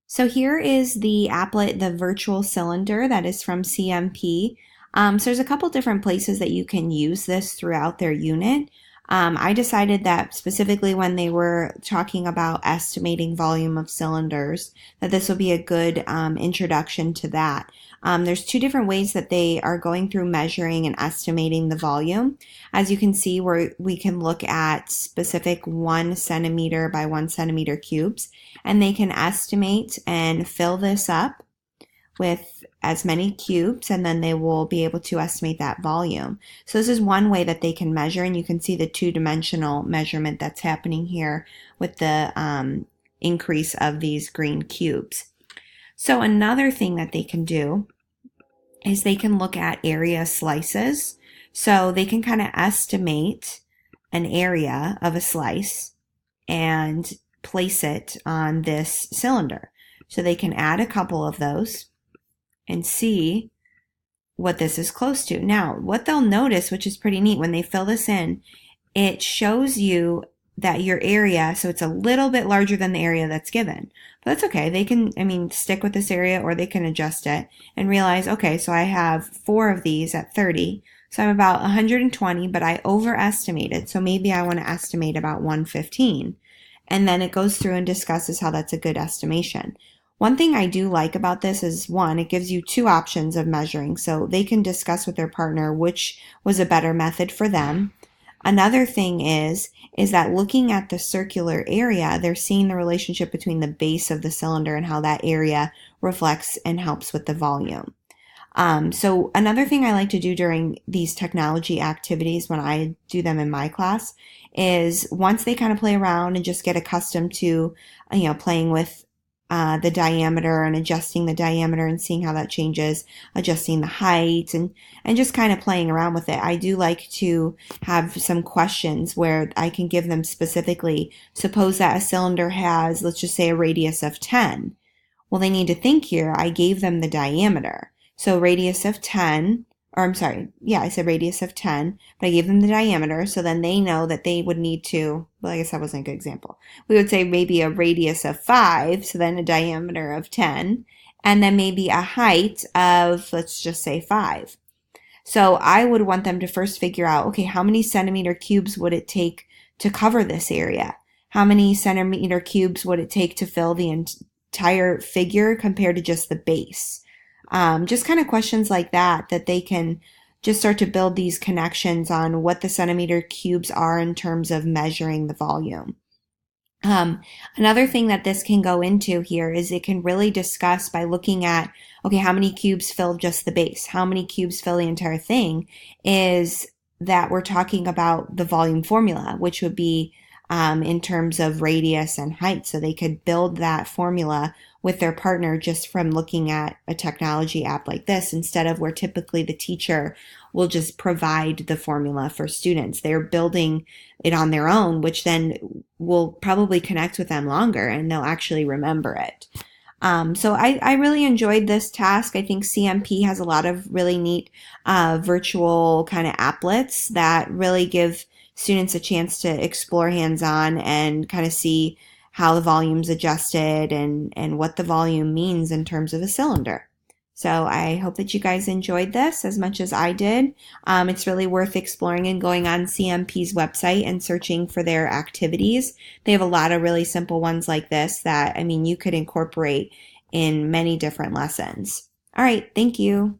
So here is the applet, the virtual cylinder that is from CMP. So there's a couple different places that you can use this throughout their unit. I decided that specifically when they were talking about estimating volume of cylinders, that this would be a good introduction to that. There's two different ways that they are going through measuring and estimating the volume. As you can see, we can look at specific 1 centimeter by 1 centimeter cubes, and they can estimate and fill this up with as many cubes, and then they will be able to estimate that volume. So this is one way that they can measure, and you can see the two-dimensional measurement that's happening here with the increase of these green cubes. So another thing that they can do is they can look at area slices. So they can kind of estimate an area of a slice and place it on this cylinder. So they can add a couple of those and see what this is close to. Now, what they'll notice, which is pretty neat, when they fill this in, it shows you that your area, so it's a little bit larger than the area that's given. But that's okay. They can, stick with this area, or they can adjust it and realize, okay, so I have 4 of these at 30. So I'm about 120, but I overestimated. So maybe I want to estimate about 115. And then it goes through and discusses how that's a good estimation. One thing I do like about this is, one, it gives you 2 options of measuring. So they can discuss with their partner which was a better method for them. Another thing is that looking at the circular area, they're seeing the relationship between the base of the cylinder and how that area reflects and helps with the volume. So another thing I like to do during these technology activities when I do them in my class is, once they kind of play around and just get accustomed to, playing with the diameter and adjusting the diameter and seeing how that changes, adjusting the height, and just kind of playing around with it. I do like to have some questions where I can give them specifically, suppose that a cylinder has, let's just say, a radius of 10. Well, they need to think here, I gave them the diameter. So radius of 10, or I'm sorry, yeah, I said radius of 10, but I gave them the diameter, so then they know that they would need to, well, I guess that wasn't a good example. We would say maybe a radius of 5, so then a diameter of 10, and then maybe a height of, let's just say, 5. So I would want them to first figure out, okay, how many centimeter cubes would it take to cover this area? How many centimeter cubes would it take to fill the entire figure compared to just the base? Just kind of questions like that they can just start to build these connections on what the centimeter cubes are in terms of measuring the volume. Another thing that this can go into here is it can really discuss by looking at, okay, how many cubes fill just the base? How many cubes fill the entire thing? Is that we're talking about the volume formula, which would be in terms of radius and height. So they could build that formula with their partner just from looking at a technology app like this, instead of where typically the teacher will just provide the formula for students. They're building it on their own, which then will probably connect with them longer and they'll actually remember it. So I really enjoyed this task. I think CMP has a lot of really neat virtual kind of applets that really give students a chance to explore hands-on and kind of see how the volume's adjusted and what the volume means in terms of a cylinder. So I hope that you guys enjoyed this as much as I did. It's really worth exploring and going on CMP's website and searching for their activities. They have a lot of really simple ones like this that, you could incorporate in many different lessons. All right, thank you.